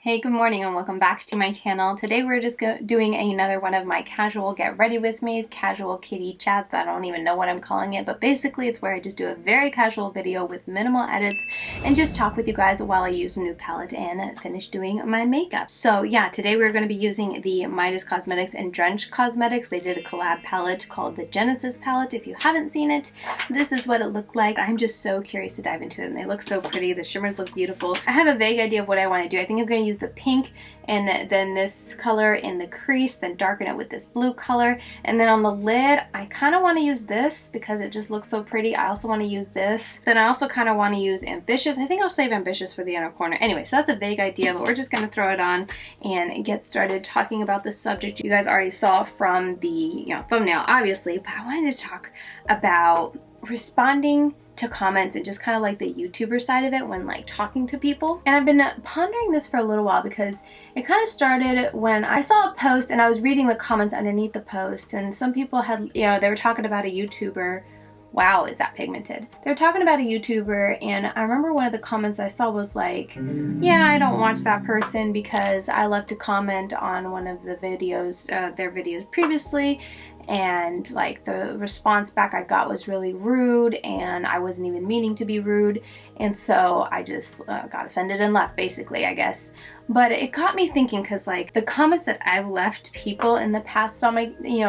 Hey, good morning and welcome back to my channel. Today we're just doing another one of my casual get ready with me's, casual kitty chats. I don't even know what I'm calling it, but basically it's where I just do a very casual video with minimal edits and just talk with you guys while I use a new palette and finish doing my makeup. So yeah, today we're going to be using the Midas Cosmetics and Drench Cosmetics. They did a collab palette called the Genesis palette. If you haven't seen it, this is what it looked like. I'm just so curious to dive into them. They look so pretty. The shimmers look beautiful. I have a vague idea of what I want to do. I think I'm going to use the pink and then this color in the crease, then darken it with this blue color, and then on the lid I kind of want to use this because it just looks so pretty. I also want to use this. Then I also kind of want to use Ambitious. I think I'll save Ambitious for the inner corner. Anyway, so that's a vague idea, but we're just going to throw it on and get started talking about the subject you guys already saw from the thumbnail, obviously, but I wanted to talk about responding to comments and just kind of like the YouTuber side of it when like talking to people. And I've been pondering this for a little while because it kind of started when I saw a post and I was reading the comments underneath the post, and some people had, they were talking about a YouTuber. Wow, is that pigmented? They were talking about a YouTuber, and I remember one of the comments I saw was like, yeah, I don't watch that person because I left a comment on one of the videos, their videos previously, and like the response back I got was really rude and I wasn't even meaning to be rude, and so I just got offended and left, basically, I guess. But it got me thinking, because like the comments that I've left people in the past on my,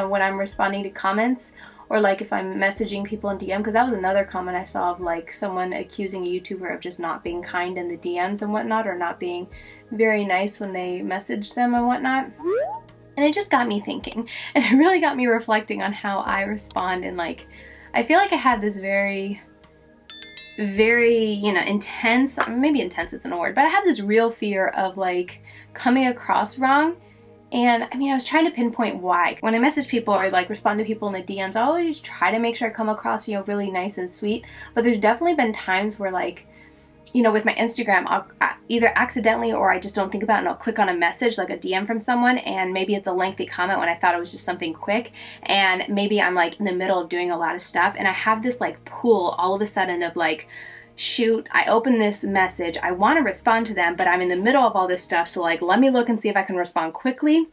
when I'm responding to comments, or like if I'm messaging people in DM, because that was another comment I saw of like someone accusing a YouTuber of just not being kind in the DMs and whatnot, or not being very nice when they message them and whatnot. And it just got me thinking, and it really got me reflecting on how I respond. And like, I feel like I have this very, intense, maybe intense isn't a word, but I have this real fear of like coming across wrong. And I mean, I was trying to pinpoint why. When I message people or like respond to people in the DMs, I always try to make sure I come across, really nice and sweet. But there's definitely been times where like, with my Instagram, I'll either accidentally or I just don't think about it, and I'll click on a message, like a DM from someone, and maybe it's a lengthy comment when I thought it was just something quick, and maybe I'm like in the middle of doing a lot of stuff, and I have this like pull all of a sudden of like, shoot, I open this message, I want to respond to them, but I'm in the middle of all this stuff, so like let me look and see if I can respond quickly.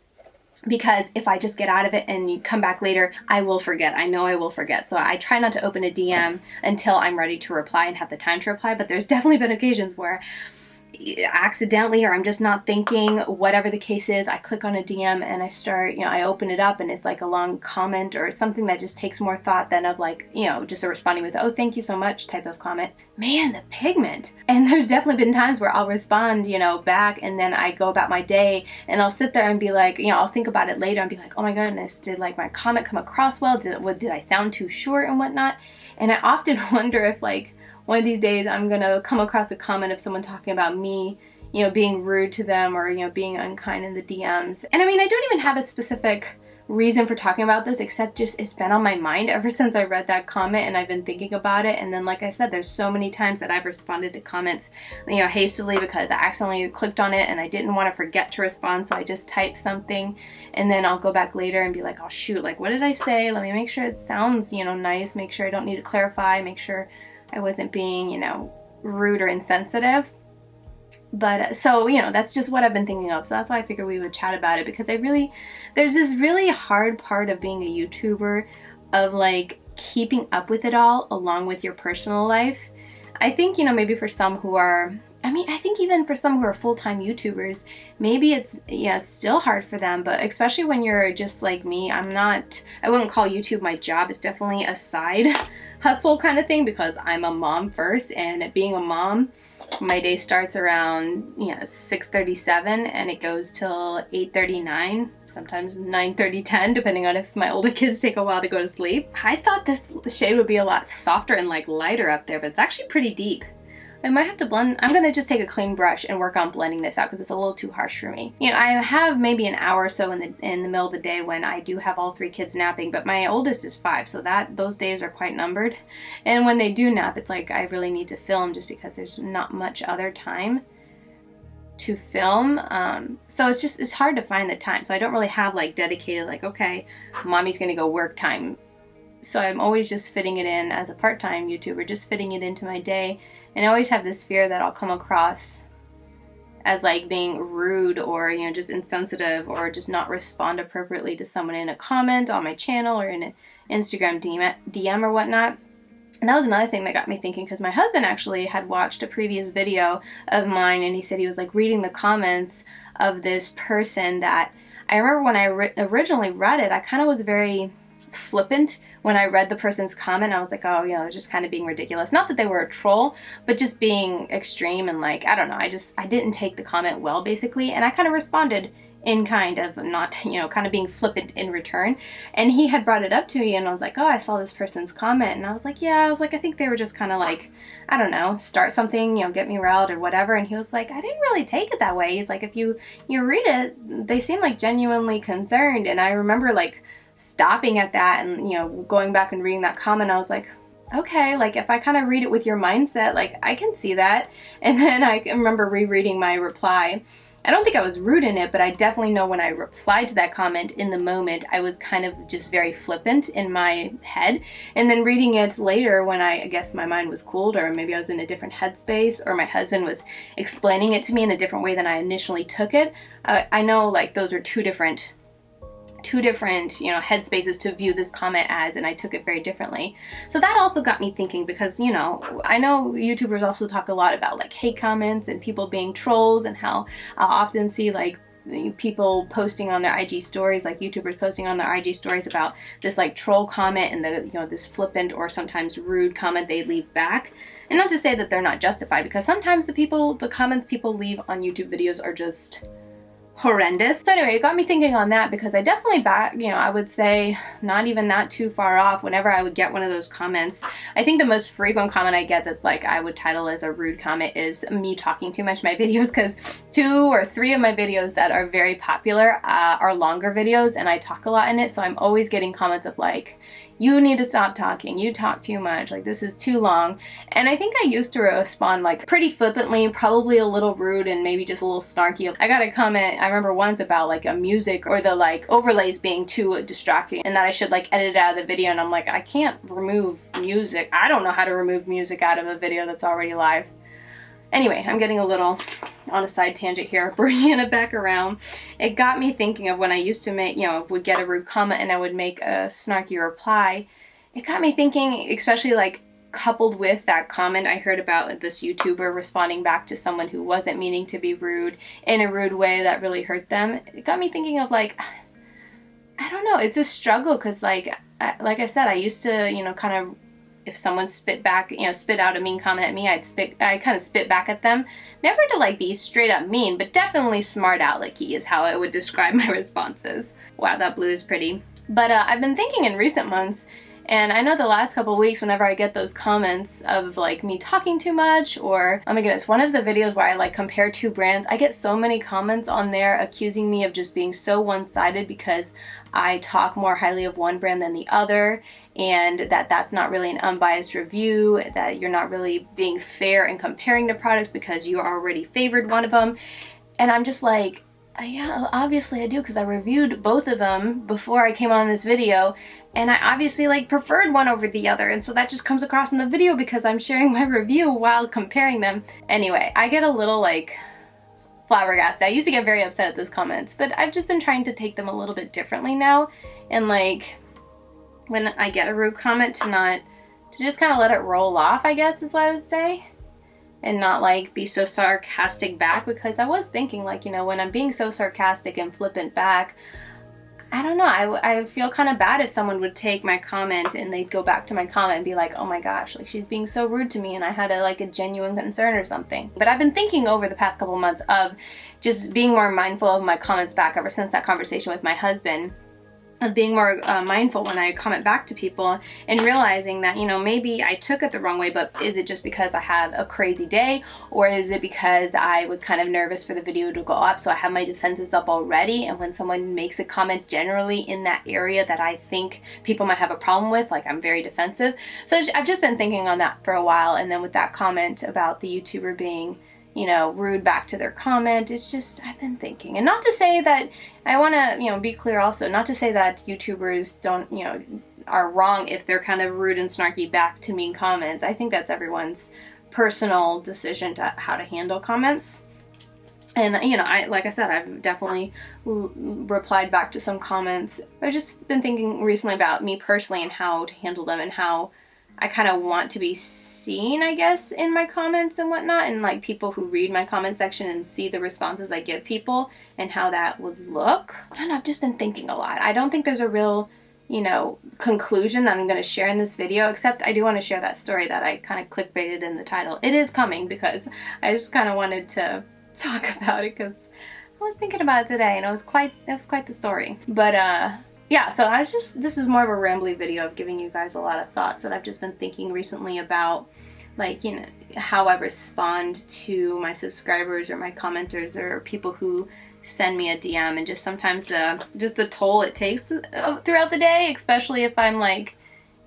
Because if I just get out of it and you come back later, I will forget. I know I will forget. So I try not to open a DM until I'm ready to reply and have the time to reply. But there's definitely been occasions where accidentally, or I'm just not thinking, whatever the case is, I click on a DM and I start, I open it up and it's like a long comment or something that just takes more thought than of like, just a responding with, oh, thank you so much type of comment. Man, the pigment. And there's definitely been times where I'll respond, back, and then I go about my day and I'll sit there and be like, I'll think about it later and be like, oh my goodness, did like my comment come across well? Did I sound too short and whatnot? And I often wonder if like, one of these days I'm gonna come across a comment of someone talking about me, being rude to them, or, being unkind in the DMs. And I mean, I don't even have a specific reason for talking about this, except just it's been on my mind ever since I read that comment, and I've been thinking about it. And then, like I said, there's so many times that I've responded to comments, hastily because I accidentally clicked on it and I didn't want to forget to respond, so I just typed something, and then I'll go back later and be like, oh shoot, like what did I say? Let me make sure it sounds, nice, make sure I don't need to clarify, make sure I wasn't being, rude or insensitive. But so, that's just what I've been thinking of. So that's why I figured we would chat about it, because there's this really hard part of being a YouTuber of like keeping up with it all along with your personal life. I think, maybe for some who are, I think even for some who are full-time YouTubers, maybe it's, still hard for them, but especially when you're just like me, I wouldn't call YouTube my job. It's definitely a side hustle kind of thing, because I'm a mom first, and being a mom, my day starts around 6:37 and it goes till 8:39, sometimes 9:30, 10, depending on if my older kids take a while to go to sleep. I thought this shade would be a lot softer and like lighter up there, but it's actually pretty deep. I might have to blend. I'm gonna just take a clean brush and work on blending this out because it's a little too harsh for me. I have maybe an hour or so in the middle of the day when I do have all 3 kids napping, but my oldest is 5, so those days are quite numbered. And when they do nap, it's like I really need to film just because there's not much other time to film. So it's hard to find the time. So I don't really have like dedicated like, okay, mommy's gonna go work time. So I'm always just fitting it in as a part-time YouTuber, just fitting it into my day. And I always have this fear that I'll come across as like being rude or, you know, just insensitive or just not respond appropriately to someone in a comment on my channel or in an Instagram DM or whatnot. And that was another thing that got me thinking, because my husband actually had watched a previous video of mine, and he said he was like reading the comments of this person that I remember when I originally read it, I kind of was very flippant when I read the person's comment. I was like, oh, you know, they're just kind of being ridiculous. Not that they were a troll, but just being extreme and like, I don't know, I didn't take the comment well, basically, and I kind of responded in kind of not, you know, kind of being flippant in return. And he had brought it up to me, and I was like, oh, I saw this person's comment, and I was like, yeah, I think they were just kind of like, I don't know, start something, you know, get me riled or whatever. And he was like, I didn't really take it that way. He's like, if you read it, they seem like genuinely concerned. And I remember like stopping at that and, you know, going back and reading that comment. I was like, okay, like if I kind of read it with your mindset, like I can see that. And then I remember rereading my reply. I don't think I was rude in it, but I definitely know when I replied to that comment in the moment, I was kind of just very flippant in my head. And then reading it later when I guess my mind was cooled, or maybe I was in a different headspace, or my husband was explaining it to me in a different way than I initially took it, I know like those are two different, you know, headspaces to view this comment as, and I took it very differently. So that also got me thinking, because, you know, I know YouTubers also talk a lot about like hate comments and people being trolls, and how I'll often see like people posting on their IG stories, like YouTubers posting on their IG stories about this like troll comment and the, you know, this flippant or sometimes rude comment they leave back. And not to say that they're not justified, because sometimes the comments people leave on YouTube videos are just horrendous. So anyway, it got me thinking on that, because I definitely I would say not even that too far off whenever I would get one of those comments. I think the most frequent comment I get that's like I would title as a rude comment is me talking too much in my videos, because 2 or 3 of my videos that are very popular are longer videos and I talk a lot in it. So I'm always getting comments of like, you need to stop talking, you talk too much, like this is too long. And I think I used to respond like pretty flippantly, probably a little rude and maybe just a little snarky. I got a comment, I remember once, about like a music or the like overlays being too distracting and that I should like edit it out of the video, and I'm like, I can't remove music. I don't know how to remove music out of a video that's already live. Anyway, I'm getting a little on a side tangent here, bringing it back around. It got me thinking of when I used to make, you know, would get a rude comment and I would make a snarky reply. It got me thinking, especially like coupled with that comment I heard about this YouTuber responding back to someone who wasn't meaning to be rude in a rude way that really hurt them. It got me thinking of like, I don't know, it's a struggle, because like I said, I used to, you know, kind of, if someone spit out a mean comment at me, I kind of spit back at them. Never to like be straight up mean, but definitely smart alecky is how I would describe my responses. Wow, that blue is pretty. But I've been thinking in recent months, and I know the last couple weeks, whenever I get those comments of like me talking too much, or oh my goodness, one of the videos where I like compare 2 brands, I get so many comments on there accusing me of just being so one-sided because I talk more highly of one brand than the other, and that's not really an unbiased review, that you're not really being fair in comparing the products because you already favored one of them. And I'm just like, yeah, obviously I do, because I reviewed both of them before I came on this video, and I obviously like preferred one over the other, and so that just comes across in the video because I'm sharing my review while comparing them. Anyway, I get a little like flabbergasted. I used to get very upset at those comments, but I've just been trying to take them a little bit differently now, and like when I get a rude comment to just kind of let it roll off, I guess is what I would say, and not like be so sarcastic back, because I was thinking like, you know, when I'm being so sarcastic and flippant back, I don't know, I feel kind of bad if someone would take my comment and they'd go back to my comment and be like, oh my gosh, like she's being so rude to me and I had a genuine concern or something. But I've been thinking over the past couple months of just being more mindful of my comments back ever since that conversation with my husband, of being more mindful when I comment back to people, and realizing that, you know, maybe I took it the wrong way, but is it just because I had a crazy day, or is it because I was kind of nervous for the video to go up, so I have my defenses up already, and when someone makes a comment generally in that area that I think people might have a problem with, like I'm very defensive. So I've just been thinking on that for a while, and then with that comment about the YouTuber being, you know, rude back to their comment, it's just, I've been thinking. And not to say that, I want to, you know, be clear also, not to say that YouTubers don't, you know, are wrong if they're kind of rude and snarky back to mean comments. I think that's everyone's personal decision to how to handle comments. And, you know, like I said, I've definitely replied back to some comments. I've just been thinking recently about me personally and how to handle them, and how I kind of want to be seen, I guess, in my comments and whatnot, and like people who read my comment section and see the responses I give people and how that would look. I don't know, I've just been thinking a lot. I don't think there's a real, you know, conclusion that I'm going to share in this video, except I do want to share that story that I kind of clickbaited in the title. It is coming because I just kind of wanted to talk about it because I was thinking about it today, and it was quite the story. But yeah, so this is more of a rambly video of giving you guys a lot of thoughts that I've just been thinking recently about, like, you know, how I respond to my subscribers or my commenters or people who send me a DM, and just sometimes the toll it takes throughout the day, especially if I'm like,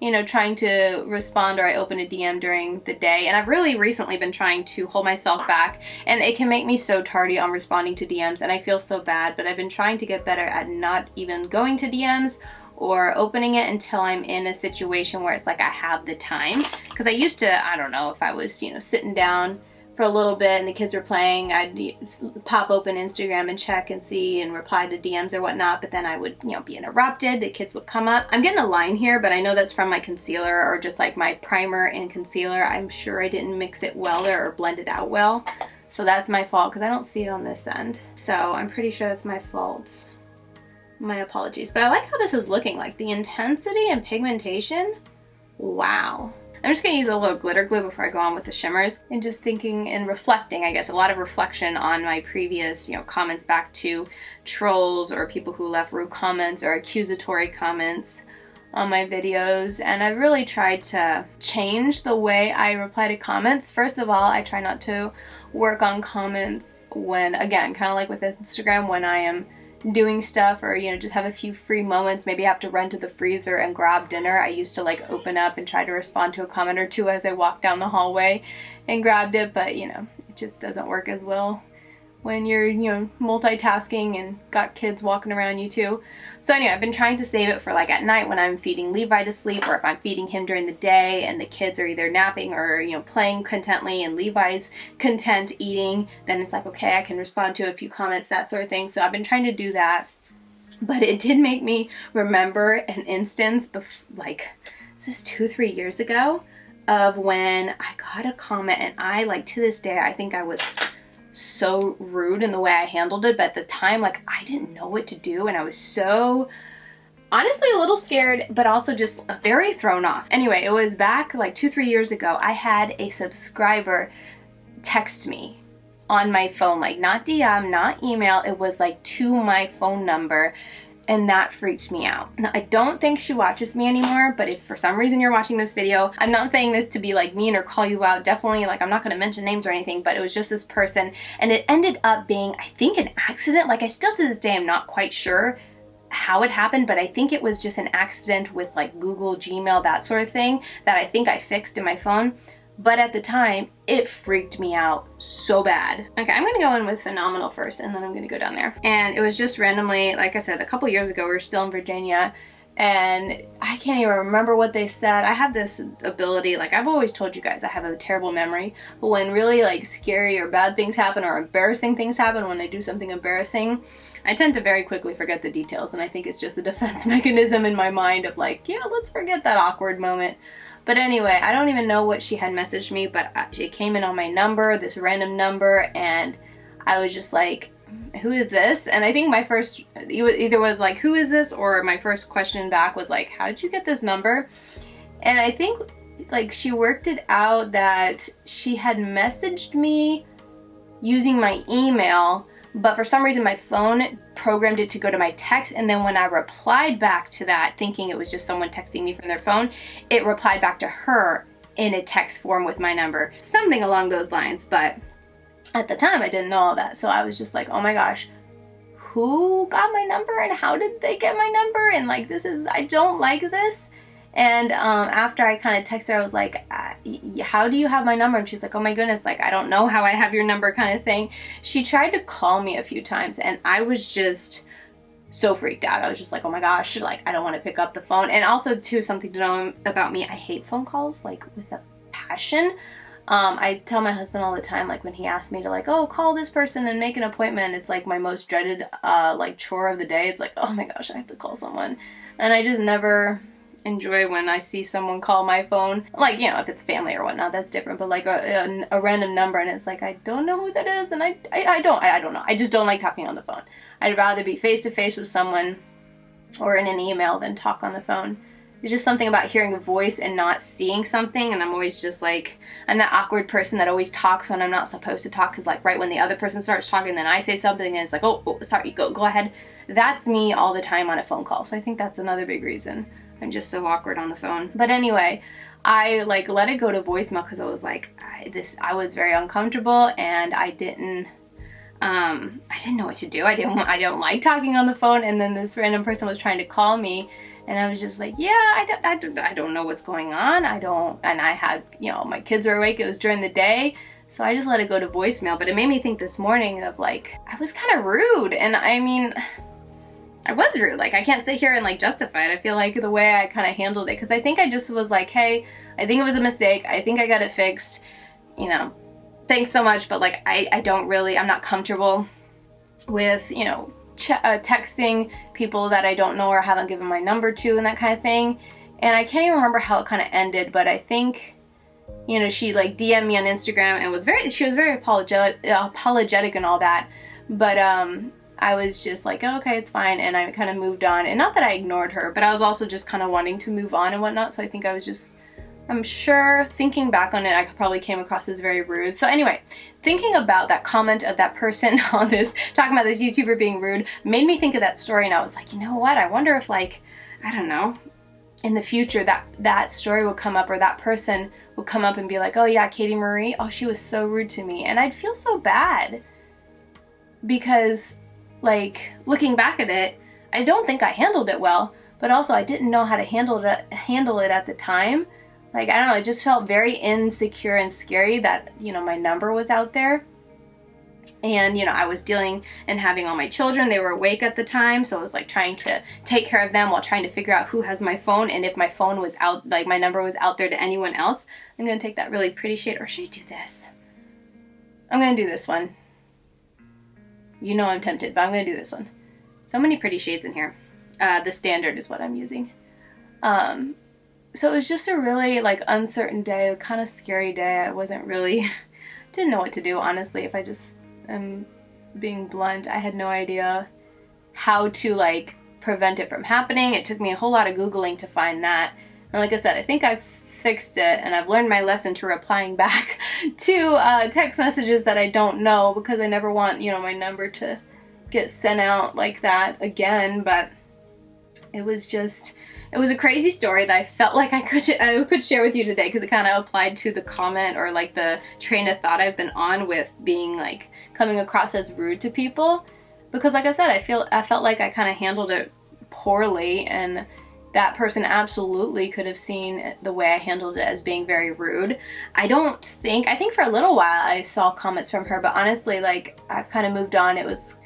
you know, trying to respond or I open a DM during the day. And I've really recently been trying to hold myself back, and it can make me so tardy on responding to DMs, and I feel so bad, but I've been trying to get better at not even going to DMs or opening it until I'm in a situation where it's like I have the time. Because I used to, I don't know, if I was, you know, sitting down for a little bit and the kids were playing, I'd pop open Instagram and check and see and reply to DMs or whatnot, but then I would, you know, be interrupted, the kids would come up. I'm getting a line here, but I know that's from my concealer, or just like my primer and concealer. I'm sure I didn't mix it well there or blend it out well, so that's my fault because I don't see it on this end. So I'm pretty sure that's my fault. My apologies. But I like how this is looking, like the intensity and pigmentation. Wow. I'm just gonna use a little glitter glue before I go on with the shimmers, and just thinking and reflecting, I guess, a lot of reflection on my previous, you know, comments back to trolls or people who left rude comments or accusatory comments on my videos. And I've really tried to change the way I reply to comments. First of all, I try not to work on comments when, again, kind of like with Instagram, when I am doing stuff, or, you know, just have a few free moments, maybe I have to run to the freezer and grab dinner. I used to like open up and try to respond to a comment or two as I walked down the hallway and grabbed it, but, you know, it just doesn't work as well when you're, you know, multitasking and got kids walking around you too. So anyway, I've been trying to save it for like at night when I'm feeding Levi to sleep, or if I'm feeding him during the day and the kids are either napping or, you know, playing contently and Levi's content eating, then it's like, okay, I can respond to a few comments, that sort of thing. So I've been trying to do that, but it did make me remember an instance, like, this is 2-3 years ago, of when I got a comment, and I, like, to this day, I think I was so rude in the way I handled it, but at the time, like, I didn't know what to do, and I was so, honestly, a little scared, but also just very thrown off. Anyway, it was back like 2-3 years ago. I had a subscriber text me on my phone, like not DM, not email, it was like to my phone number, and that freaked me out. Now, I don't think she watches me anymore, but if for some reason you're watching this video, I'm not saying this to be like mean or call you out, definitely, like, I'm not gonna mention names or anything, but it was just this person, and it ended up being, I think, an accident. Like, I still to this day am not quite sure how it happened, but I think it was just an accident with like Google, Gmail, that sort of thing, that I think I fixed in my phone. But at the time, it freaked me out so bad. Okay, I'm gonna go in with Phenomenal first, and then I'm gonna go down there. And it was just randomly, like I said, a couple years ago, we were still in Virginia, and I can't even remember what they said. I have this ability, like I've always told you guys, I have a terrible memory, but when really like scary or bad things happen or embarrassing things happen, when I do something embarrassing, I tend to very quickly forget the details, and I think it's just a defense mechanism in my mind of like, yeah, let's forget that awkward moment. But anyway, I don't even know what she had messaged me, but it came in on my number, this random number, and I was just like, who is this? And I think my first, either was like, who is this? Or my first question back was like, how did you get this number? And I think like she worked it out that she had messaged me using my email, but for some reason my phone programmed it to go to my text, and then when I replied back to that, thinking it was just someone texting me from their phone, it replied back to her in a text form with my number. Something along those lines, but at the time I didn't know all that, so I was just like, oh my gosh, who got my number and how did they get my number? And like, this is, I don't like this. And after I kind of texted her, I was like, how do you have my number? And she's like, oh my goodness, like, I don't know how I have your number, kind of thing. She tried to call me a few times, and I was just so freaked out. I was just like, oh my gosh, like, I don't want to pick up the phone. And also too, something to know about me, I hate phone calls, like with a passion. I tell my husband all the time, like when he asks me to like, oh, call this person and make an appointment, it's like my most dreaded like chore of the day. It's like, oh my gosh, I have to call someone. And I just never enjoy when I see someone call my phone. Like, you know, if it's family or whatnot, that's different, but like a random number, and it's like, I don't know who that is, and I don't know. I just don't like talking on the phone. I'd rather be face to face with someone or in an email than talk on the phone. There's just something about hearing a voice and not seeing something, and I'm always just like, I'm that awkward person that always talks when I'm not supposed to talk, because like right when the other person starts talking, then I say something and it's like, oh sorry, go ahead. That's me all the time on a phone call. So I think that's another big reason I'm just so awkward on the phone. But anyway, I like let it go to voicemail because I was like, I was very uncomfortable, and I didn't know what to do. I don't like talking on the phone, and then this random person was trying to call me, and I was just like, yeah, I don't know what's going on. And I had, you know, my kids are awake. It was during the day. So I just let it go to voicemail. But it made me think this morning of like, I was kind of rude. And I mean, I was rude. Like, I can't sit here and like justify it. I feel like the way I kind of handled it, because I think I just was like, hey, I think it was a mistake. I think I got it fixed. You know, thanks so much. But like, I'm not comfortable with, you know, texting people that I don't know or haven't given my number to and that kind of thing. And I can't even remember how it kind of ended, but I think, you know, she like DM'd me on Instagram and she was very apologetic and all that. But I was just like, oh, okay, it's fine. And I kind of moved on. And not that I ignored her, but I was also just kind of wanting to move on and whatnot. So I think I was just, I'm sure thinking back on it, I probably came across as very rude. So anyway, thinking about that comment of that person on this, talking about this YouTuber being rude, made me think of that story. And I was like, you know what? I wonder if like, I don't know, in the future that story would come up, or that person would come up and be like, oh yeah, Katie Marie, oh, she was so rude to me. And I'd feel so bad because like looking back at it, I don't think I handled it well, but also I didn't know how to handle it at the time. Like, I don't know, it just felt very insecure and scary that, you know, my number was out there. And, you know, I was dealing and having all my children. They were awake at the time, so I was like trying to take care of them while trying to figure out who has my phone, and if my phone was out, like my number was out there to anyone else. I'm going to take that really pretty shade, or should I do this? I'm going to do this one. You know I'm tempted, but I'm going to do this one. So many pretty shades in here. The standard is what I'm using. So it was just a really like uncertain day, a kind of scary day. I wasn't really, didn't know what to do, honestly. If I just am being blunt, I had no idea how to like prevent it from happening. It took me a whole lot of Googling to find that. And like I said, I think I've fixed it, and I've learned my lesson to replying back to text messages that I don't know, because I never want, you know, my number to get sent out like that again. But it was a crazy story that I felt like I could share with you today, because it kind of applied to the comment, or like the train of thought I've been on with being like coming across as rude to people. Because like I said, I felt like I kind of handled it poorly, and that person absolutely could have seen the way I handled it as being very rude. I think for a little while I saw comments from her, but honestly, like, I've kind of moved on. It was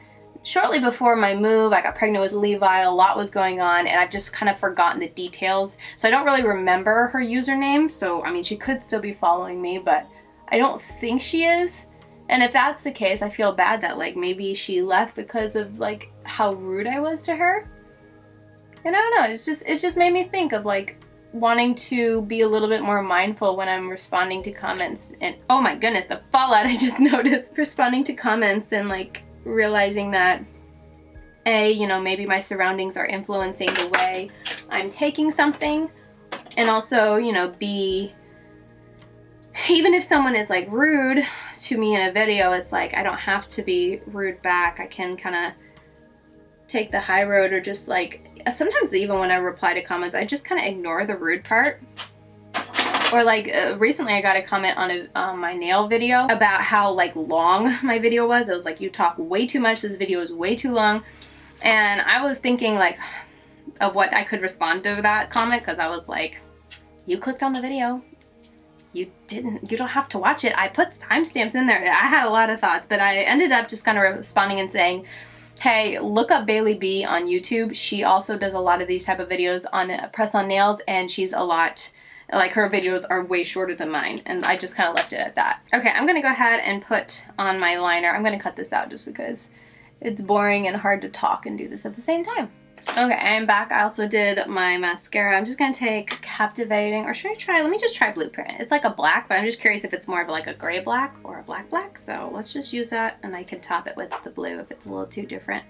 shortly before my move. I got pregnant with Levi, a lot was going on, and I've just kind of forgotten the details. So I don't really remember her username. So, I mean, she could still be following me, but I don't think she is. And if that's the case, I feel bad that like maybe she left because of like how rude I was to her. And I don't know, it's just made me think of like wanting to be a little bit more mindful when I'm responding to comments. And oh my goodness, the fallout I just noticed. Responding to comments and like realizing that A, you know, maybe my surroundings are influencing the way I'm taking something. And also, you know, B, even if someone is like rude to me in a video, it's like I don't have to be rude back. I can kind of take the high road, or just like, sometimes even when I reply to comments, I just kind of ignore the rude part. Or like recently I got a comment on my nail video about how like long my video was. It was like, you talk way too much, this video is way too long. And I was thinking like of what I could respond to that comment, because I was like, you clicked on the video. You don't have to watch it. I put timestamps in there. I had a lot of thoughts, but I ended up just kind of responding and saying, hey, look up Bailey B on YouTube. She also does a lot of these type of videos on press on nails, and she's a lot Like, her videos are way shorter than mine, and I just kind of left it at that. Okay, I'm gonna go ahead and put on my liner. I'm gonna cut this out just because it's boring and hard to talk and do this at the same time. Okay, I'm back. I also did my mascara. I'm just gonna take Captivating, or should I try, let me just try Blueprint. It's like a black, but I'm just curious if it's more of like a gray black or a black black. So let's just use that, and I can top it with the blue if it's a little too different.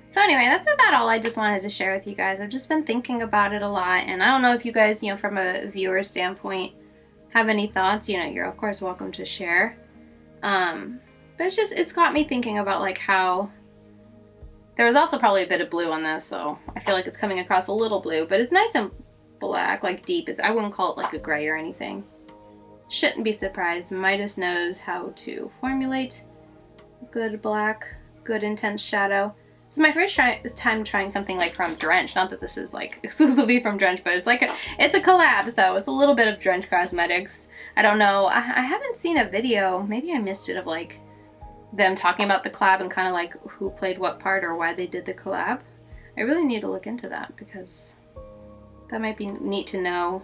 So anyway, that's about all I just wanted to share with you guys. I've just been thinking about it a lot, and I don't know if you guys, you know, from a viewer standpoint, have any thoughts. You know, you're of course welcome to share. But it's got me thinking about like how there was also probably a bit of blue on this, so I feel like it's coming across a little blue, but it's nice and black, like deep. I wouldn't call it like a gray or anything. Shouldn't be surprised. Midas knows how to formulate good black, good intense shadow. This is my first time trying something like from Drench. Not that this is like exclusively from Drench, but it's like it's a collab, so it's a little bit of Drench Cosmetics. I don't know. I haven't seen a video. Maybe I missed it of like them talking about the collab and kind of like who played what part or why they did the collab. I really need to look into that because that might be neat to know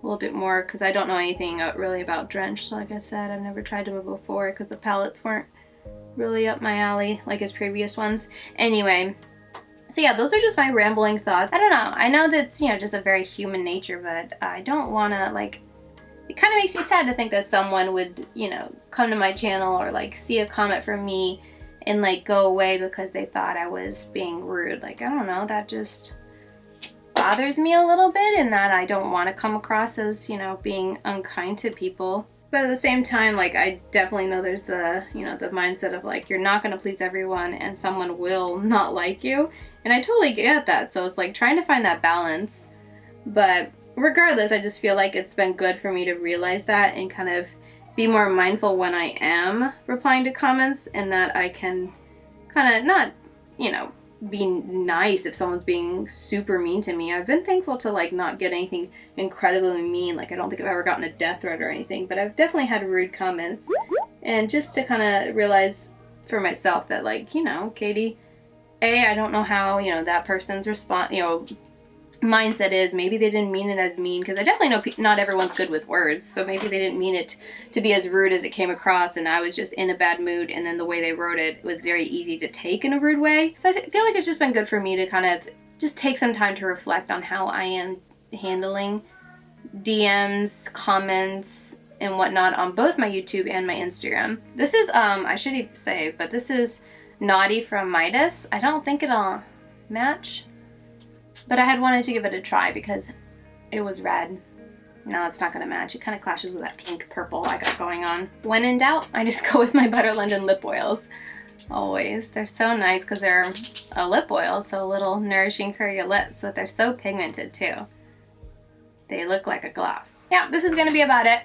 a little bit more, because I don't know anything really about Drench. Like I said, I've never tried them before because the palettes weren't really up my alley like his previous ones. Anyway, so yeah, those are just my rambling thoughts. I don't know. I know that's, you know, just a very human nature, but I don't want to like, it kind of makes me sad to think that someone would, you know, come to my channel or like see a comment from me and like go away because they thought I was being rude. Like, I don't know, that just bothers me a little bit, in that I don't want to come across as, you know, being unkind to people. But at the same time, like, I definitely know there's the, you know, the mindset of like, you're not going to please everyone and someone will not like you. And I totally get that. So it's like trying to find that balance. But regardless, I just feel like it's been good for me to realize that and kind of be more mindful when I am replying to comments, and that I can kind of not, you know, be nice if someone's being super mean to me. I've been thankful to like not get anything incredibly mean. Like, I don't think I've ever gotten a death threat or anything, but I've definitely had rude comments. And just to kind of realize for myself that, like, you know, Katie, I don't know how, you know, that person's mindset is. Maybe they didn't mean it as mean, because I definitely know not everyone's good with words, so maybe they didn't mean it to be as rude as it came across, and I was just in a bad mood, and then the way they wrote it was very easy to take in a rude way. So I feel like it's just been good for me to kind of just take some time to reflect on how I am handling DMs, comments, and whatnot on both my YouTube and my Instagram. This is, I should say, but this is Naughty from Midas. I don't think it'll match, but I had wanted to give it a try because it was red. No, it's not gonna match. It kind of clashes with that pink purple I got going on. When in doubt, I just go with my Butter London lip oils. Always. They're so nice because they're a lip oil, so a little nourishing for your lips, but they're so pigmented too. They look like a gloss. Yeah, this is gonna be about it.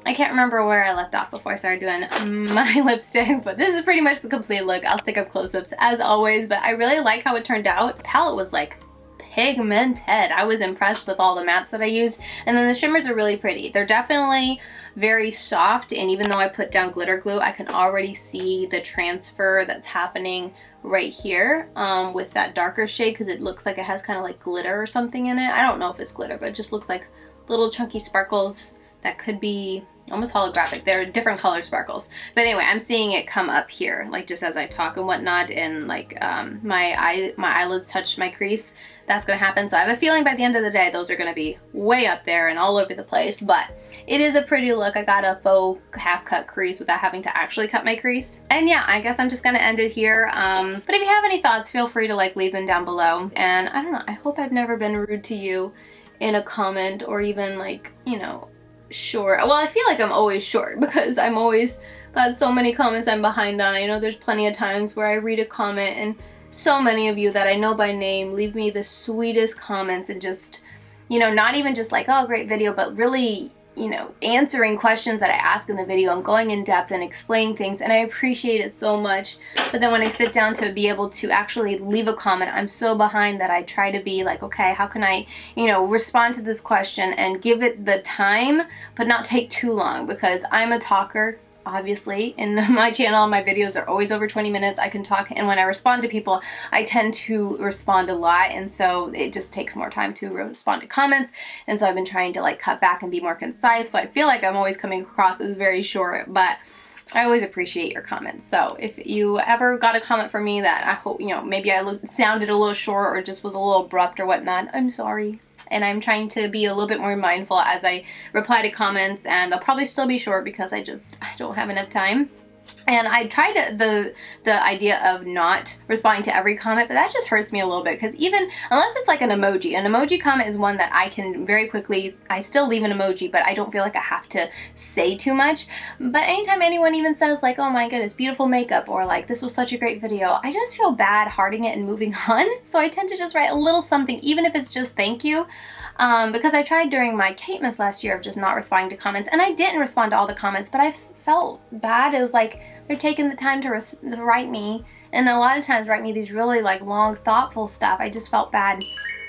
I can't remember where I left off before I started doing my lipstick, but this is pretty much the complete look. I'll stick up close-ups as always, but I really like how it turned out. The palette was like pigmented. I was impressed with all the mattes that I used, and then the shimmers are really pretty. They're definitely very soft, and even though I put down glitter glue, I can already see the transfer that's happening right here with that darker shade, because it looks like it has kind of like glitter or something in it. I don't know if it's glitter, but it just looks like little chunky sparkles that could be almost holographic. They're different color sparkles. But anyway, I'm seeing it come up here, like just as I talk and whatnot, and like my eyelids touch my crease. That's gonna happen. So I have a feeling by the end of the day, those are gonna be way up there and all over the place, but it is a pretty look. I got a faux half cut crease without having to actually cut my crease. And yeah, I guess I'm just gonna end it here. But if you have any thoughts, feel free to like leave them down below. And I don't know, I hope I've never been rude to you in a comment, or even like, you know, short. Well, I feel like I'm always short because I'm always got so many comments I'm behind on. I know there's plenty of times where I read a comment and so many of you that I know by name leave me the sweetest comments, and just, you know, not even just like, oh, great video, but really, you know, answering questions that I ask in the video and going in depth and explaining things, and I appreciate it so much. But then when I sit down to be able to actually leave a comment, I'm so behind that I try to be like, okay, how can I, you know, respond to this question and give it the time, but not take too long, because I'm a talker obviously. In my channel, my videos are always over 20 minutes. I can talk, and when I respond to people, I tend to respond a lot, and so it just takes more time to respond to comments, and so I've been trying to like cut back and be more concise, so I feel like I'm always coming across as very short, but I always appreciate your comments. So if you ever got a comment from me that I hope, you know, maybe I sounded a little short or just was a little abrupt or whatnot, I'm sorry. And I'm trying to be a little bit more mindful as I reply to comments, and they'll probably still be short because I don't have enough time. And I tried the idea of not responding to every comment, but that just hurts me a little bit, because even unless it's like an emoji comment is one that I can very quickly, I still leave an emoji, but I don't feel like I have to say too much. But anytime anyone even says like, oh my goodness, beautiful makeup, or like, this was such a great video, I just feel bad hearting it and moving on. So I tend to just write a little something, even if it's just thank you. Because I tried during my Caitmas last year of just not responding to comments, and I didn't respond to all the comments, but I felt bad. It was like they're taking the time to write me, and a lot of times write me these really like long, thoughtful stuff. I just felt bad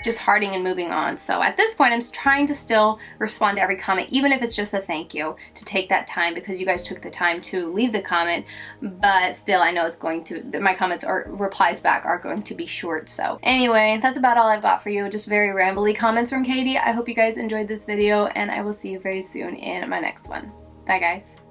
just hearting and moving on. So at this point, I'm trying to still respond to every comment, even if it's just a thank you, to take that time because you guys took the time to leave the comment. But still, I know it's going to, my comments or replies back are going to be short. So anyway, that's about all I've got for you. Just very rambly comments from Katie. I hope you guys enjoyed this video, and I will see you very soon in my next one. Bye guys.